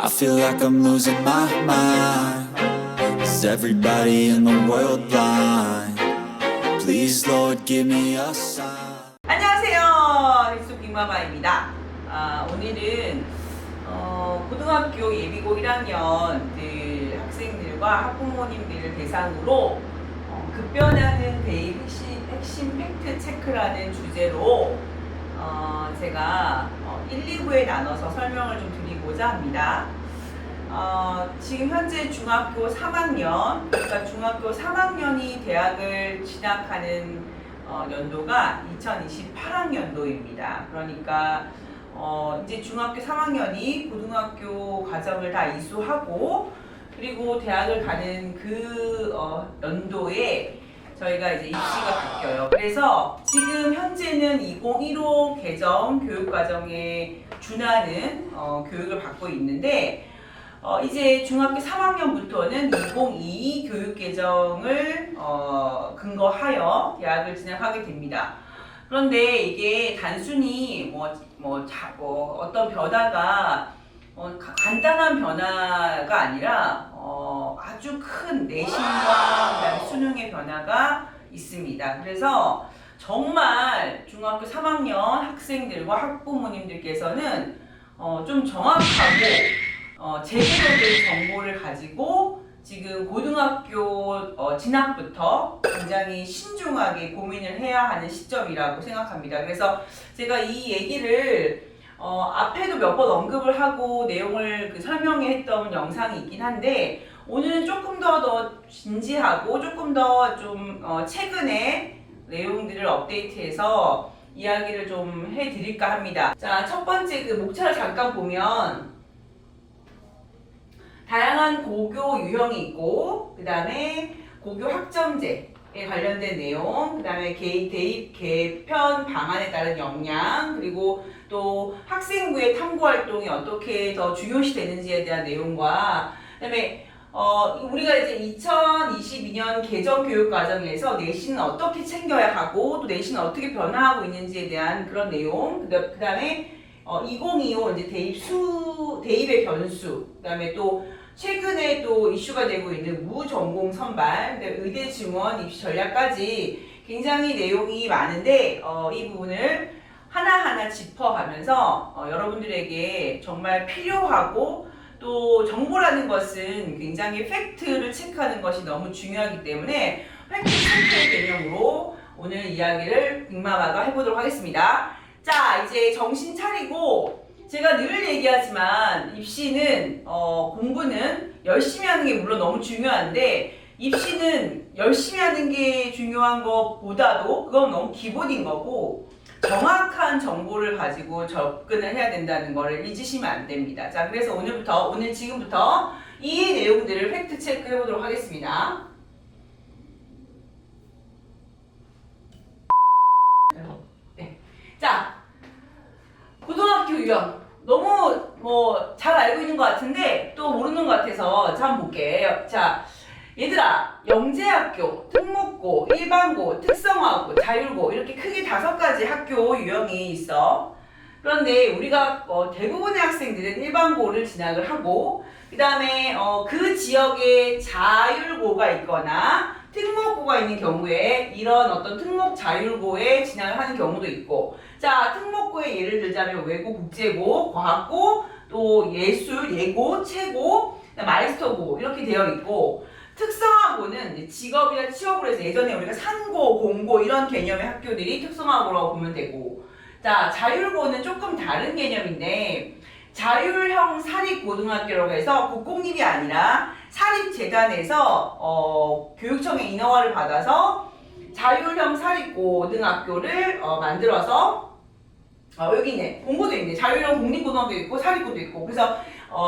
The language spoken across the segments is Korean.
I feel like I'm losing my mind. Is everybody in the world blind? Please Lord give me a sign. 안녕하세요, 엑소 빅마마입니다. 오늘은 고등학교 예비고 1학년 학생들과 학부모님들을 대상으로 급변하는 대입 핵심 팩트 체크라는 주제로 제가 1, 2부에 나눠서 설명을 좀 드리고자 합니다. 지금 현재 중학교 3학년, 그러니까 중학교 3학년이 대학을 진학하는 연도가 2028학년도입니다. 그러니까 이제 중학교 3학년이 고등학교 과정을 다 이수하고 그리고 대학을 가는 그 연도에 저희가 이제 입시가 바뀌어요. 그래서 지금 현재는 2015 개정 교육과정에 준하는 교육을 받고 있는데 이제 중학교 3학년부터는 2022 교육개정을 근거하여 대학을 진학하게 됩니다. 그런데 이게 단순히 어떤 변화가 간단한 변화가 아니라 아주 큰 내신과 그다음에 수능의 변화가 있습니다. 그래서 정말 중학교 3학년 학생들과 학부모님들께서는 좀 정확하고 제대로 된 정보를 가지고 지금 고등학교 진학부터 굉장히 신중하게 고민을 해야 하는 시점이라고 생각합니다. 그래서 제가 이 얘기를 앞에도 몇 번 언급을 하고 내용을 설명했던 영상이 있긴 한데 오늘은 조금 더 진지하고 조금 더 좀 최근에 내용들을 업데이트해서 이야기를 좀 해드릴까 합니다. 자, 첫 번째 목차를 잠깐 보면 다양한 고교 유형이 있고 그 다음에 고교 학점제에 관련된 내용, 그 다음에 대입 개편 방안에 따른 역량, 그리고 또 학생부의 탐구활동이 어떻게 더 중요시 되는지에 대한 내용과 그 다음에 우리가 이제 2022년 개정 교육 과정에서 내신은 어떻게 챙겨야 하고 또 내신은 어떻게 변화하고 있는지에 대한 그런 내용, 그 다음에 2025 이제 대입의 변수, 그 다음에 또 최근에 또 이슈가 되고 있는 무전공 선발, 의대 증원 입시 전략까지 굉장히 내용이 많은데 이 부분을 하나하나 짚어가면서 여러분들에게 정말 필요하고 또 정보라는 것은 굉장히 팩트를 체크하는 것이 너무 중요하기 때문에 팩트 체크의 개념으로 오늘 이야기를 빅마마가 해보도록 하겠습니다. 자, 이제 정신 차리고 제가 늘 얘기하지만 입시는 공부는 열심히 하는 게 물론 너무 중요한데 입시는 열심히 하는 게 중요한 것보다도 그건 너무 기본인 거고 정확한 정보를 가지고 접근을 해야 된다는 거를 잊으시면 안 됩니다. 자, 그래서 오늘 지금부터 이 내용들을 팩트 체크 해보도록 하겠습니다. 네. 자, 고등학교 유형 너무 잘 알고 있는 것 같은데 또 모르는 것 같아서 한번 볼게요. 자, 얘들아, 영재학교, 특목고, 일반고, 특성화고, 자율고 이렇게 크게 5가지 학교 유형이 있어. 그런데 우리가 대부분의 학생들은 일반고를 진학을 하고 그 다음에 그 지역에 자율고가 있거나 특목고가 있는 경우에 이런 어떤 특목 자율고에 진학을 하는 경우도 있고, 자, 특목고에 예를 들자면 외고, 국제고, 과학고, 또 예술, 예고, 체고, 마이스터고 이렇게 되어 있고, 특성화고는 직업이나 취업을 해서 예전에 우리가 상고, 공고 이런 개념의 학교들이 특성화고라고 보면 되고, 자, 자율고는 조금 다른 개념인데 자율형 사립고등학교라고 해서 국공립이 아니라 사립재단에서 교육청의 인허가를 받아서 자율형 사립고등학교를 만들어서 여기 있네. 공고도 있네. 자율형 공립고등학교 있고 사립고도 있고. 그래서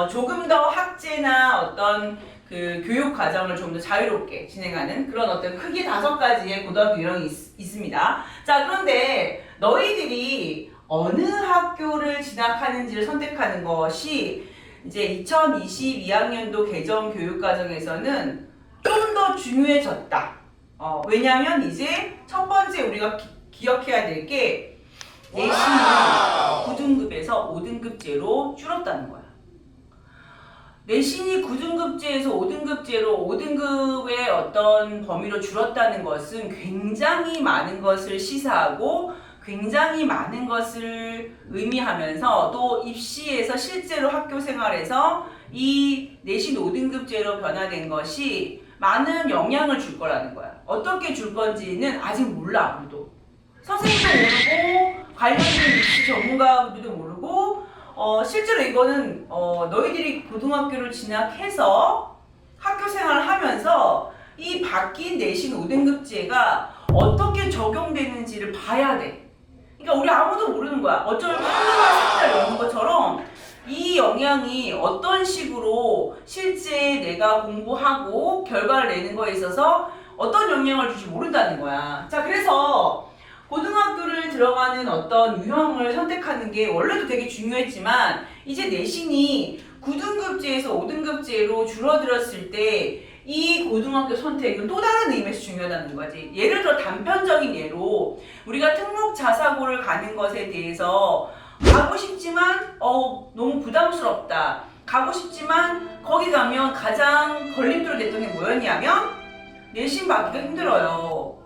조금 더 학제나 어떤 그 교육 과정을 좀 더 자유롭게 진행하는 그런 어떤 크게 5가지의 고등학교 유형이 있습니다. 자, 그런데 너희들이 어느 학교를 진학하는지를 선택하는 것이 이제 2022학년도 개정 교육 과정에서는 좀 더 중요해졌다. 왜냐면 이제 첫 번째 우리가 기억해야 될 게 내신이 9등급에서 5등급제로 줄었다는 거야. 내신이 9등급제에서 5등급제로 5등급의 어떤 범위로 줄었다는 것은 굉장히 많은 것을 시사하고 굉장히 많은 것을 의미하면서 또 입시에서 실제로 학교 생활에서 이 내신 5등급제로 변화된 것이 많은 영향을 줄 거라는 거야. 어떻게 줄 건지는 아직 몰라, 아무도. 선생님도 모르고 관련된 입시 전문가들도 모르고 실제로 이거는 너희들이 고등학교를 진학해서 학교 생활을 하면서 이 바뀐 내신 5등급제가 어떻게 적용되는지를 봐야 돼. 그러니까 우리 아무도 모르는 거야. 어쩌면 한국말 삭제를 넣는 것처럼 이 영향이 어떤 식으로 실제 내가 공부하고 결과를 내는 거에 있어서 어떤 영향을 줄지 모른다는 거야. 자, 그래서 고등학교를 들어가는 어떤 유형을 선택하는 게 원래도 되게 중요했지만 이제 내신이 9등급제에서 5등급제로 줄어들었을 때 이 고등학교 선택은 또 다른 의미에서 중요하다는 거지. 예를 들어 단편적인 예로 우리가 특목 자사고를 가는 것에 대해서 가고 싶지만 너무 부담스럽다. 가고 싶지만 거기 가면 가장 걸림돌 됐던 게 뭐였냐면 내신 받기가 힘들어요.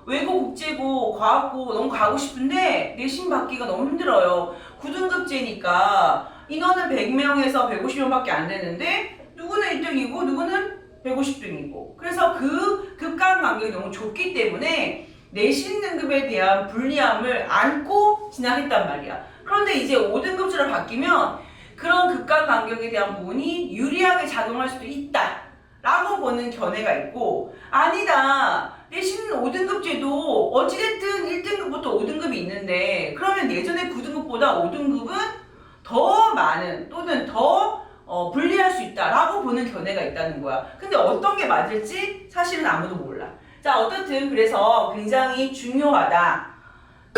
외고, 국제고, 과학고 너무 가고 싶은데 내신 받기가 너무 힘들어요. 9등급제니까 인원은 100명에서 150명밖에 안 되는데 누구는 1등이고 누구는 150등이고 그래서 그 급강 간격이 너무 좁기 때문에 내신 등급에 대한 불리함을 안고 진학했단 말이야. 그런데 이제 5등급제로 바뀌면 그런 급강 간격에 대한 부분이 유리하게 작용할 수도 있다 라고 보는 견해가 있고 아니다. 내신 5등급제도 어찌됐든 1등급부터 5등급이 있는데 그러면 예전에 9등급보다 5등급은 더 많은 또는 더 불리할 수 있다라고 보는 견해가 있다는 거야. 근데 어떤 게 맞을지 사실은 아무도 몰라. 자, 어떻든 그래서 굉장히 중요하다.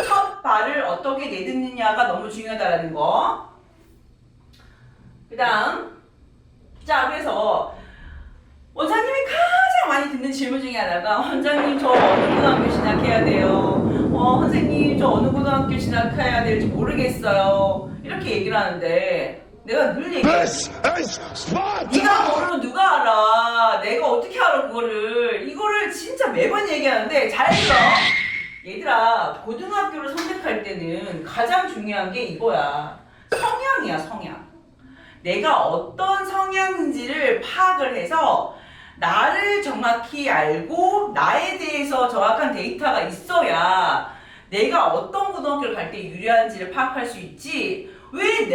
첫 발을 어떻게 내딛느냐가 너무 중요하다라는 거. 그 다음 자, 그래서 원장님이 가장 많이 듣는 질문 중에 하나가 원장님 저 어느 고등학교 진학해야 돼요? 선생님 저 어느 고등학교 진학해야 될지 모르겠어요. 이렇게 얘기를 하는데 내가 늘 얘기해. 네가 모르면 누가 알아? 내가 어떻게 알아 그거를. 이거를 진짜 매번 얘기하는데 잘 들어. 얘들아 고등학교를 선택할 때는 가장 중요한 게 이거야. 성향이야 성향. 내가 어떤 성향인지를 파악을 해서 나를 정확히 알고 나에 대해서 정확한 데이터가 있어야 내가 어떤 고등학교를 갈 때 유리한지를 파악할 수 있지. 왜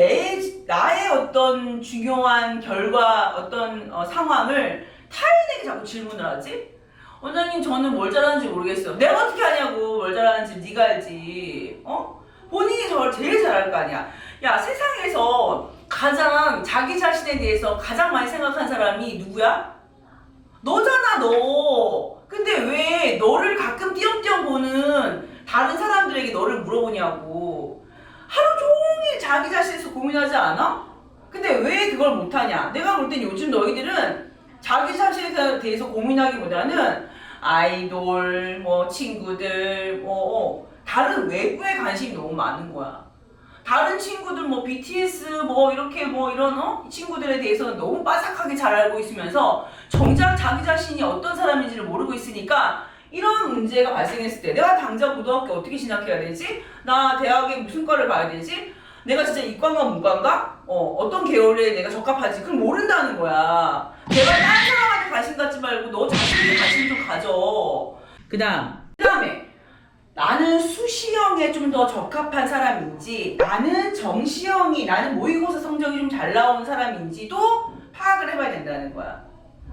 나의 어떤 중요한 결과 어떤 상황을 타인에게 자꾸 질문을 하지? 원장님 저는 뭘 잘하는지 모르겠어요. 내가 어떻게 아냐고. 뭘 잘하는지 네가 알지. 본인이 저를 제일 잘할 거 아니야. 야, 세상에서 가장 자기 자신에 대해서 가장 많이 생각한 사람이 누구야? 너잖아, 너. 근데 왜 너를 가끔 띄엄띄엄 보는 다른 사람들에게 너를 물어보냐고. 하루 종일 자기 자신에서 고민하지 않아? 근데 왜 그걸 못하냐? 내가 볼 땐 요즘 너희들은 자기 자신에 대해서 고민하기보다는 아이돌, 친구들, 다른 외부에 관심이 너무 많은 거야. 다른 친구들 BTS 이렇게 이런 친구들에 대해서는 너무 빠삭하게 잘 알고 있으면서 정작 자기 자신이 어떤 사람인지를 모르고 있으니까 이런 문제가 발생했을 때 내가 당장 고등학교 어떻게 진학해야 되지? 나 대학에 무슨 과를 가야 되지? 내가 진짜 이과인가 문과인가? 어떤 계열에 내가 적합하지? 그걸 모른다는 거야. 내가 다른 사람한테 관심 갖지 말고 너 자신에게 관심 좀 가져. 그 다음에 나는 수시형에 좀 더 적합한 사람인지 나는 정시형이 나는 모의고사 성적이 좀 잘 나온 사람인지도 파악을 해봐야 된다는 거야.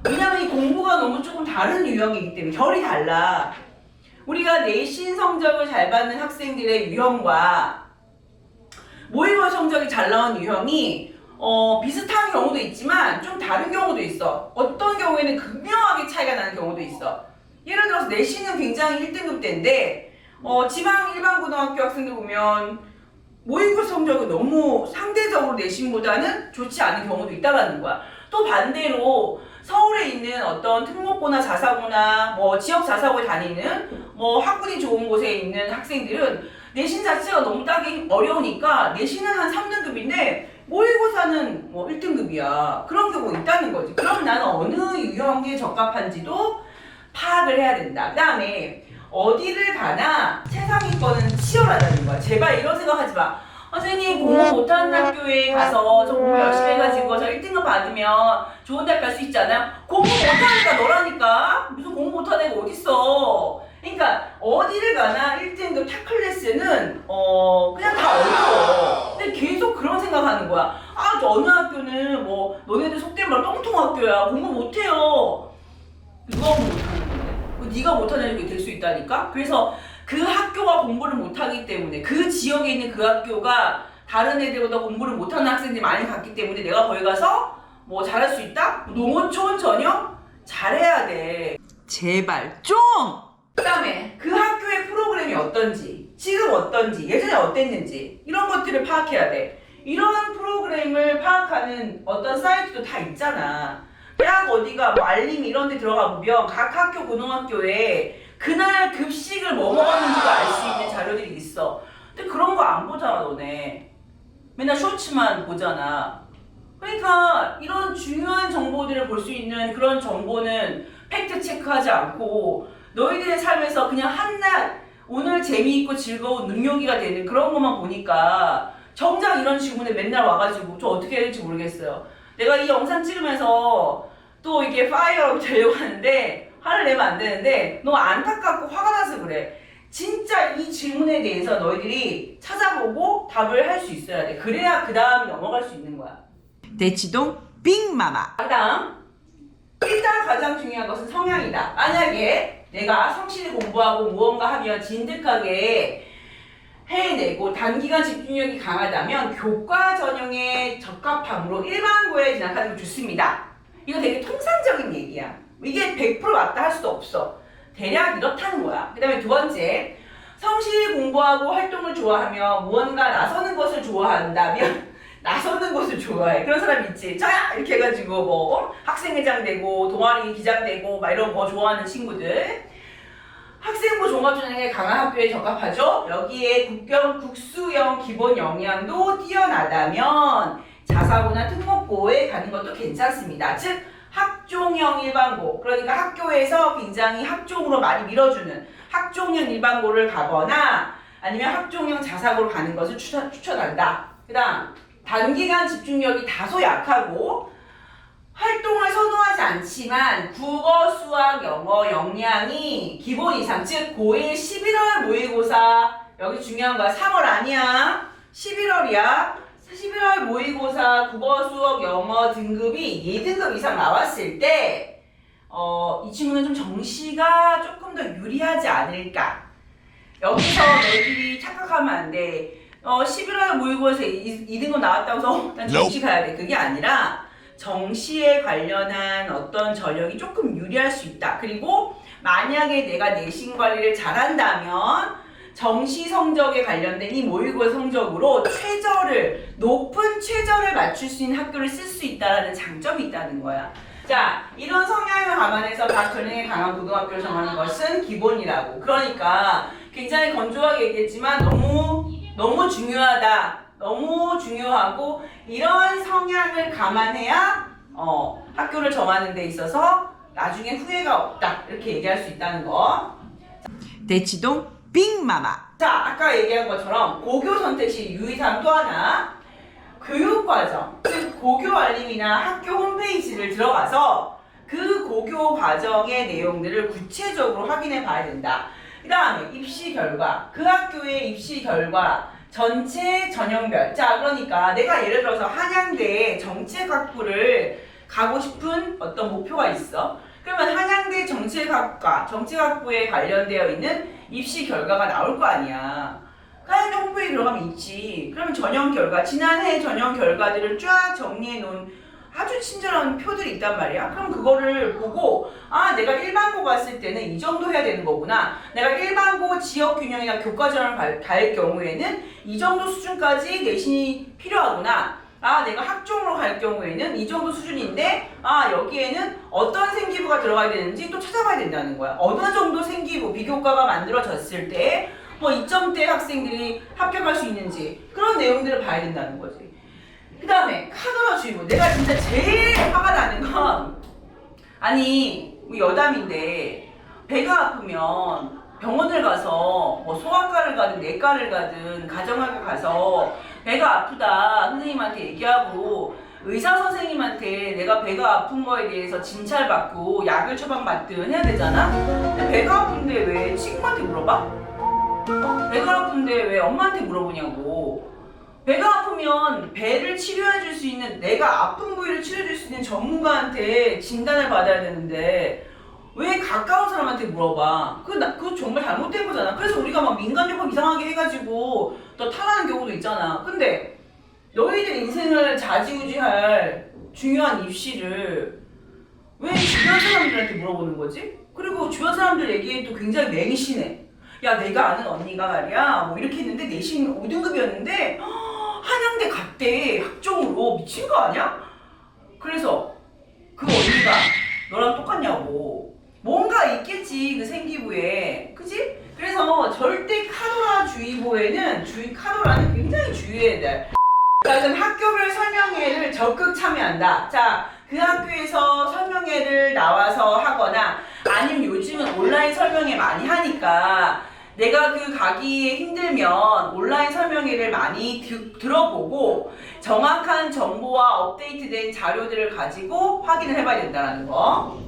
왜냐면 이 공부가 너무 조금 다른 유형이기 때문에 결이 달라. 우리가 내신 성적을 잘 받는 학생들의 유형과 모의고사 성적이 잘 나온 유형이 비슷한 경우도 있지만 좀 다른 경우도 있어. 어떤 경우에는 극명하게 차이가 나는 경우도 있어. 예를 들어서 내신은 굉장히 1등급 대인데 지방 일반 고등학교 학생들 보면 모의고사 성적이 너무 상대적으로 내신보다는 좋지 않은 경우도 있다라는 거야. 또 반대로 서울에 있는 어떤 특목고나 자사고나 지역 자사고에 다니는 학군이 좋은 곳에 있는 학생들은 내신 자체가 너무 따기 어려우니까 내신은 한 3등급인데 모의고사는 뭐 1등급이야. 그런 경우 있다는 거지. 그럼 나는 어느 유형에 적합한지도 파악을 해야 된다. 그 다음에 어디를 가나 최상위권은 치열하다는 거야. 제발 이런 생각하지 마. 선생님 공부 못하는 학교에 가서 저 공부 열심히 해가지고 저 1등급 받으면 좋은 대학 갈 수 있잖아요. 공부 못하니까 너라니까. 무슨 공부 못하는 애가 어딨어. 그러니까 어디를 가나 1등급 탑 클래스는 그냥 다 어려워. 근데 계속 그런 생각하는 거야. 아, 저 어느 학교는 뭐 너네들 속된 말 똥통 학교야. 공부 못해요. 누가 공부 못하는 건데? 네가 못하는 게 될 수 있다니까? 그래서 그 학교가 공부를 못하기 때문에 그 지역에 있는 그 학교가 다른 애들보다 공부를 못하는 학생들이 많이 갔기 때문에 내가 거기 가서 뭐 잘할 수 있다? 농어촌 전형? 잘해야 돼. 제발 좀! 그 다음에 그 학교의 프로그램이 어떤지, 지금 어떤지, 예전에 어땠는지 이런 것들을 파악해야 돼. 이런 프로그램을 파악하는 어떤 사이트도 다 있잖아. 대학 어디가 뭐 알림 이런 데 들어가 보면 각 학교 고등학교에 그날 급식을 뭐 먹었는지도 알 수 있는 자료들이 있어. 근데 그런 거 안 보잖아 너네. 맨날 쇼츠만 보잖아. 그러니까 이런 중요한 정보들을 볼 수 있는 그런 정보는 팩트 체크하지 않고 너희들의 삶에서 그냥 한낱 오늘 재미있고 즐거운 눈요기가 되는 그런 것만 보니까 정작 이런 질문에 맨날 와가지고 저 어떻게 해야 될지 모르겠어요. 내가 이 영상 찍으면서 또 이게 파이어로 되려고 하는데 화를 내면 안 되는데 너무 안타깝고 화가 나서 그래. 진짜 이 질문에 대해서 너희들이 찾아보고 답을 할 수 있어야 돼. 그래야 그 다음 넘어갈 수 있는 거야. 대치동 빅마마. 그 다음 일단 가장 중요한 것은 성향이다. 만약에 내가 성실히 공부하고 무언가 하면 진득하게 해내고 단기간 집중력이 강하다면 교과 전형에 적합함으로 일반고에 진학하는 게 좋습니다. 이거 되게 통상적인 얘기야. 이게 100% 맞다 할 수도 없어. 대략 이렇다는 거야. 그 다음에 두 번째, 성실히 공부하고 활동을 좋아하며 무언가 나서는 것을 좋아한다면 나서는 것을 좋아해. 그런 사람 있지. 저야! 이렇게 해가지고 뭐 학생회장 되고 동아리 기장 되고 막 이런 거 좋아하는 친구들. 학생부 종합전형에 강한 학교에 적합하죠. 여기에 국수형 기본 역량도 뛰어나다면 자사고나 특목고에 가는 것도 괜찮습니다. 즉 학종형 일반고, 그러니까 학교에서 굉장히 학종으로 많이 밀어주는 학종형 일반고를 가거나 아니면 학종형 자사고로 가는 것을 추천한다. 그 다음 단기간 집중력이 다소 약하고 활동을 선호하지 않지만 국어, 수학, 영어 역량이 기본 이상, 즉 고1 11월 모의고사, 여기 중요한 거야. 3월 아니야. 11월이야. 11월 모의고사 국어, 수학, 영어 등급이 2등급 이상 나왔을 때 이 친구는 좀 정시가 조금 더 유리하지 않을까. 여기서 너희들이 착각하면 안 돼. 11월 모의고사에서 2등급 나왔다고 해서 난 정시 가야 돼. 그게 아니라 정시에 관련한 어떤 전형이 조금 유리할 수 있다. 그리고 만약에 내가 내신 관리를 잘한다면 정시 성적에 관련된 이 모의고사 성적으로 높은 최저를 맞출 수 있는 학교를 쓸 수 있다는 장점이 있다는 거야. 자, 이런 성향을 감안해서 각 전형에 강한 고등학교를 정하는 것은 기본이라고. 그러니까 굉장히 건조하게 얘기했지만 너무 중요하다. 너무 중요하고 이런 성향을 감안해야 학교를 정하는 데 있어서 나중에 후회가 없다. 이렇게 얘기할 수 있다는 거. 대치동 빅마마. 자, 아까 얘기한 것처럼 고교 선택 시 유의사항 또 하나. 교육과정, 즉 고교 알림이나 학교 홈페이지를 들어가서 그 고교 과정의 내용들을 구체적으로 확인해 봐야 된다. 그 다음에 입시 결과, 그 학교의 입시 결과 전체 전형별. 자, 그러니까 내가 예를 들어서 한양대 정책학부를 가고 싶은 어떤 목표가 있어. 그러면 한양대 정책학부에 관련되어 있는 입시 결과가 나올 거 아니야. 한양대 홈페이지 들어가면 있지. 그러면 전형 결과, 지난해 전형 결과들을 쫙 정리해 놓은 아주 친절한 표들이 있단 말이야. 그럼 그거를 보고 내가 일반고 갔을 때는 이 정도 해야 되는 거구나. 내가 일반고 지역균형이나 교과전을 갈 경우에는 이 정도 수준까지 내신이 필요하구나. 내가 학종으로 갈 경우에는 이 정도 수준인데 여기에는 어떤 생기부가 들어가야 되는지 또 찾아봐야 된다는 거야. 어느 정도 생기부, 비교과가 만들어졌을 때 뭐 2점대 학생들이 합격할 수 있는지 그런 내용들을 봐야 된다는 거지. 그 다음에 카더라 주의보. 내가 진짜 제일 화가 나는 건, 아니 우리 여담인데 배가 아프면 병원을 가서 뭐 소아과를 가든 내과를 가든 가정학을 가서 배가 아프다 선생님한테 얘기하고 의사 선생님한테 내가 배가 아픈 거에 대해서 진찰받고 약을 처방받든 해야 되잖아? 근데 배가 아픈데 왜 친구한테 물어봐? 배가 아픈데 왜 엄마한테 물어보냐고. 배가 아프면 배를 치료해 줄 수 있는, 내가 아픈 부위를 치료해 줄 수 있는 전문가한테 진단을 받아야 되는데 왜 가까운 사람한테 물어봐? 그거 정말 잘못된 거잖아. 그래서 우리가 막 민간요법 이상하게 해가지고 또 탈하는 경우도 있잖아. 근데 너희들 인생을 좌지우지할 중요한 입시를 왜 주변 사람들한테 물어보는 거지? 그리고 주변 사람들 얘기에 또 굉장히 맹신해. 야, 내가 아는 언니가 말이야 뭐 이렇게 했는데 내신 5등급이었는데 한양대 갔대 학종으로. 미친 거 아니야? 그래서 그 언니가 너랑 똑같냐고. 뭔가 있겠지 그 생기부에, 그치? 그래서 절대 카더라 주의보에는 카더라는 굉장히 주의해야 돼. 자, 그럼 학교별 설명회를 적극 참여한다. 자, 그 학교에서 설명회를 나와서 하거나 아니면 요즘은 온라인 설명회 많이 하니까 내가 그 가기에 힘들면 온라인 설명회를 많이 들어보고 정확한 정보와 업데이트된 자료들을 가지고 확인을 해봐야 된다는 거.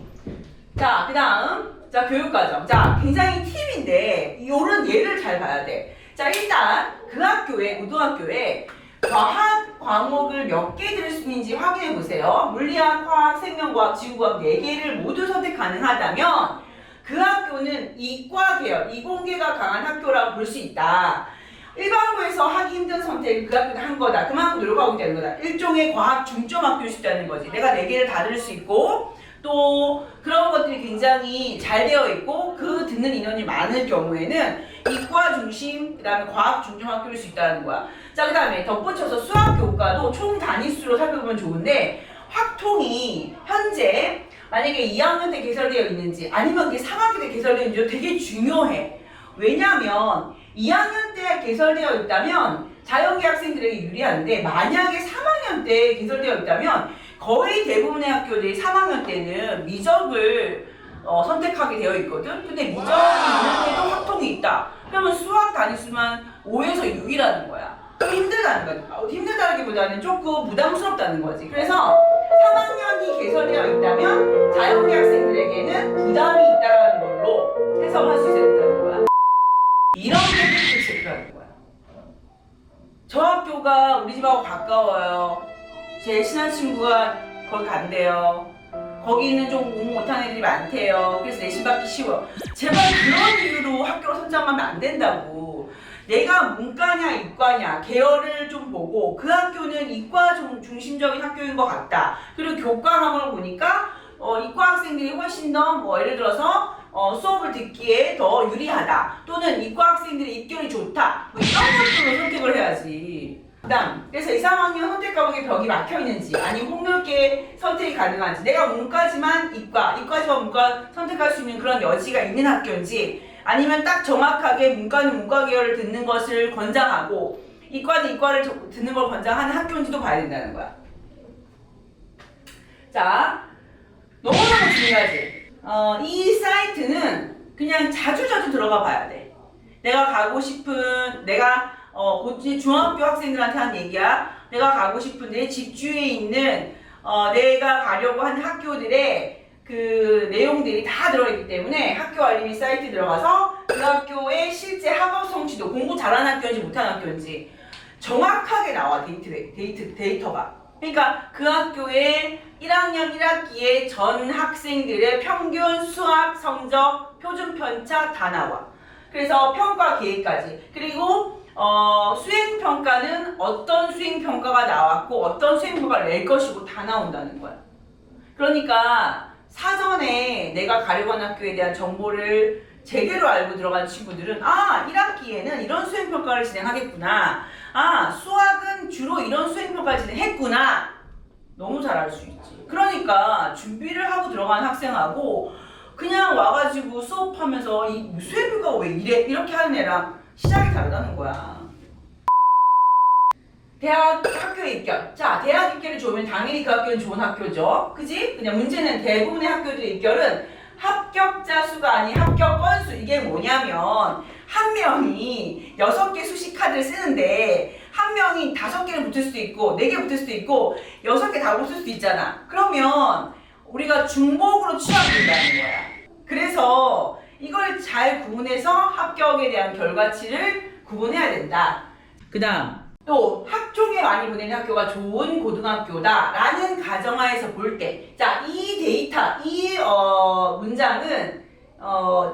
자, 그 다음, 자, 교육과정. 자, 굉장히 팁인데 요런 예를 잘 봐야 돼. 자, 일단 그 학교에, 고등학교에 과학 과목을 몇 개 들을 수 있는지 확인해 보세요. 물리학, 화학, 생명과학, 지구과학 4개를 모두 선택 가능하다면 그 학교는 이과 계열, 이공계가 강한 학교라고 볼 수 있다. 일반고에서 하기 힘든 선택을 그 학교가 한 거다. 그만큼 노력하고 있다는 거다. 일종의 과학 중점 학교일 수 있다는 거지. 내가 4개를 다 들을 수 있고 또 그런 것들이 굉장히 잘 되어 있고 그 듣는 인원이 많을 경우에는 이과 중심, 그 다음에 과학 중점 학교일 수 있다는 거야. 자, 그 다음에 덧붙여서 수학 교과도 총 단위수로 살펴보면 좋은데 확통이 현재 만약에 2학년 때 개설되어 있는지 아니면 그게 3학기 때 개설되어 있는지 되게 중요해. 왜냐면 2학년 때 개설되어 있다면 자연계 학생들에게 유리한데 만약에 3학년 때 개설되어 있다면 거의 대부분의 학교들이 3학년 때는 미적을 선택하게 되어 있거든. 근데 미적이 있는데도 확통이 있다. 그러면 수학 단위수만 5에서 6이라는 거야. 힘들다는 거야. 힘들다기보다는 조금 부담스럽다는 거지. 그래서 3학년이 개설되어 있다면 자연계 학생들에게는 부담이 있다는 걸로 해석할 수 있다는 거야. 이런 팩트 체크라는 거야. 저 학교가 우리 집하고 가까워요. 제 친한 친구가 거기 간대요. 거기는 좀 공부 못하는 애들이 많대요. 그래서 내신 받기 쉬워. 제발 그런 이유로 학교를 선정하면 안 된다고. 내가 문과냐 이과냐 계열을 좀 보고 그 학교는 이과 중심적인 학교인 것 같다. 그리고 교과학을 보니까 이과 학생들이 훨씬 더 뭐 예를 들어서 수업을 듣기에 더 유리하다. 또는 이과 학생들의 입결이 좋다. 뭐 이런 것들로 선택을 해야지. 그다음 그래서 2, 3학년 선택 과목에 벽이 막혀 있는지 아니면 폭넓게 선택이 가능한지, 내가 문과지만 이과지만 문과 선택할 수 있는 그런 여지가 있는 학교인지, 아니면 딱 정확하게 문과는 문과 계열을 듣는 것을 권장하고 이과는 이과를 듣는 걸 권장하는 학교인지도 봐야 된다는 거야. 자, 너무너무 중요하지. 이 사이트는 그냥 자주 들어가 봐야 돼. 내가 가고 싶은, 내가 중학교 학생들한테 한 얘기야. 내가 가고 싶은 내 집 주위에 있는 내가 가려고 하는 학교들의 그 내용들이 다 들어있기 때문에 학교 알림이 사이트에 들어가서 그 학교의 실제 학업 성취도, 공부 잘하는 학교인지 못하는 학교인지 정확하게 나와. 데이터가. 그러니까 그 학교의 1학년 1학기의 전 학생들의 평균 수학 성적 표준 편차 다 나와. 그래서 평가 계획까지. 그리고 수행평가는 어떤 수행평가가 나왔고 어떤 수행평가를 낼 것이고 다 나온다는 거야. 그러니까 사전에 내가 가려고 하는 학교에 대한 정보를 제대로 알고 들어간 친구들은 1학기에는 이런 수행평가를 진행하겠구나. 수학은 주로 이런 수행평가를 진행했구나. 너무 잘 알 수 있지. 그러니까 준비를 하고 들어간 학생하고 그냥 와가지고 수업하면서 이 수행평가가 왜 이래? 이렇게 하는 애랑 시작이 다르다는 거야. 대학 학교에 입결. 자, 대학 입결이 좋으면 당연히 그 학교는 좋은 학교죠. 그지? 그냥 문제는 대부분의 학교들의 입결은 합격자 수가 아닌 합격 건수. 이게 뭐냐면 한 명이 6개 수식 카드를 쓰는데 한 명이 5개는 붙을 수도 있고 4개 붙을 수도 있고 6개 다 붙을 수도 있잖아. 그러면 우리가 중복으로 취합된다는 거야. 그래서 이걸 잘 구분해서 합격에 대한 결과치를 구분해야 된다. 그 다음 또 학종에 많이 보내는 학교가 좋은 고등학교다라는 가정하에서 볼 때, 자, 이 데이터, 이 문장은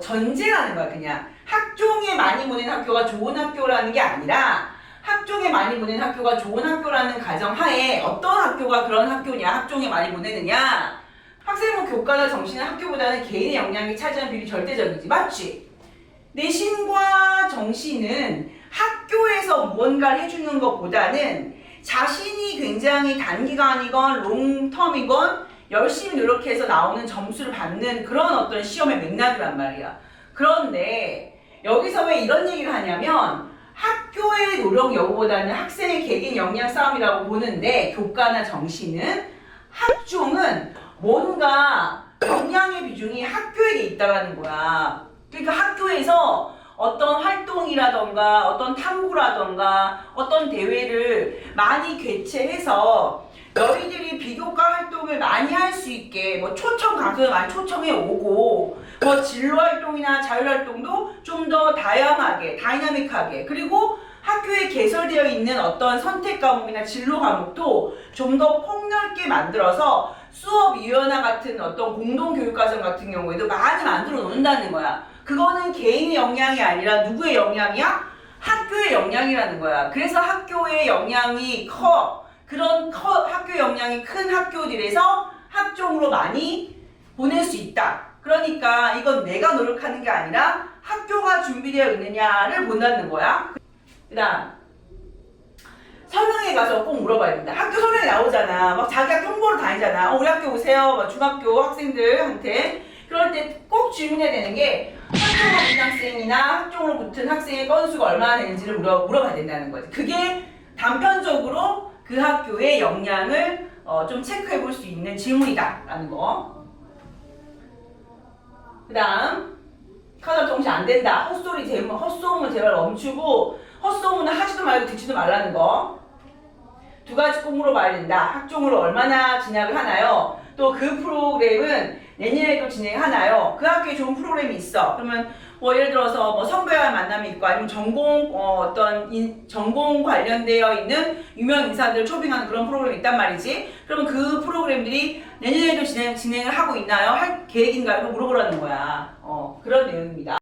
전제라는 거야. 그냥 학종에 많이 보내는 학교가 좋은 학교라는 게 아니라 학종에 많이 보내는 학교가 좋은 학교라는 가정하에 어떤 학교가 그런 학교냐, 학종에 많이 보내느냐. 학생부 교과나 정시는 학교보다는 개인의 역량이 차지하는 비율이 절대적이지. 맞지? 내신과 정시는 학교에서 무언가를 해주는 것보다는 자신이 굉장히 단기간이건 롱텀이건 열심히 노력해서 나오는 점수를 받는 그런 어떤 시험의 맥락이란 말이야. 그런데 여기서 왜 이런 얘기를 하냐면 학교의 노력 여부보다는 학생의 개개인 역량 싸움이라고 보는데 교과나 정시는 학종은 뭔가 역량의 비중이 학교에게 있다라는 거야. 그러니까 학교에서 어떤 활동이라던가 어떤 탐구라던가 어떤 대회를 많이 개최해서 너희들이 비교과 활동을 많이 할 수 있게 뭐 초청 강사를 많이 초청해 오고 뭐 진로 활동이나 자율 활동도 좀 더 다양하게 다이나믹하게 그리고 학교에 개설되어 있는 어떤 선택 과목이나 진로 과목도 좀 더 폭넓게 만들어서 수업 유연화 같은 어떤 공동 교육 과정 같은 경우에도 많이 만들어 놓는다는 거야. 그거는 개인의 역량이 아니라 누구의 역량이야? 학교의 역량이라는 거야. 그래서 학교의 역량이 커. 그런 학교 역량이 큰 학교들에서 학종으로 많이 보낼 수 있다. 그러니까 이건 내가 노력하는 게 아니라 학교가 준비되어 있느냐를 본다는 거야. 그 다음 설명회 가서 꼭 물어봐야 된다. 학교 설명회 나오잖아. 막 자기 학교 홍보로 다니잖아. 우리 학교 오세요. 막 중학교 학생들한테. 그럴 때 꼭 질문해야 되는 게 학종으로 붙은 학생이나 학종으로 붙은 학생의 건수가 얼마나 되는지를 물어봐야 된다는 거지. 그게 단편적으로 그 학교의 역량을 좀 체크해 볼 수 있는 질문이다 라는 거. 그 다음 카드 동시 안 된다. 헛소문을 제발 멈추고 헛소문을 하지도 말고 듣지도 말라는 거. 2가지 꼭 물어봐야 된다. 학종으로 얼마나 진학을 하나요? 또 그 프로그램은 내년에도 진행하나요? 그 학교에 좋은 프로그램이 있어. 그러면 뭐 예를 들어서 뭐 선배와의 만남이 있고 아니면 전공 관련되어 있는 유명 인사들을 초빙하는 그런 프로그램이 있단 말이지. 그러면 그 프로그램들이 내년에도 진행을 하고 있나요? 할 계획인가요? 물어보라는 거야. 그런 내용입니다.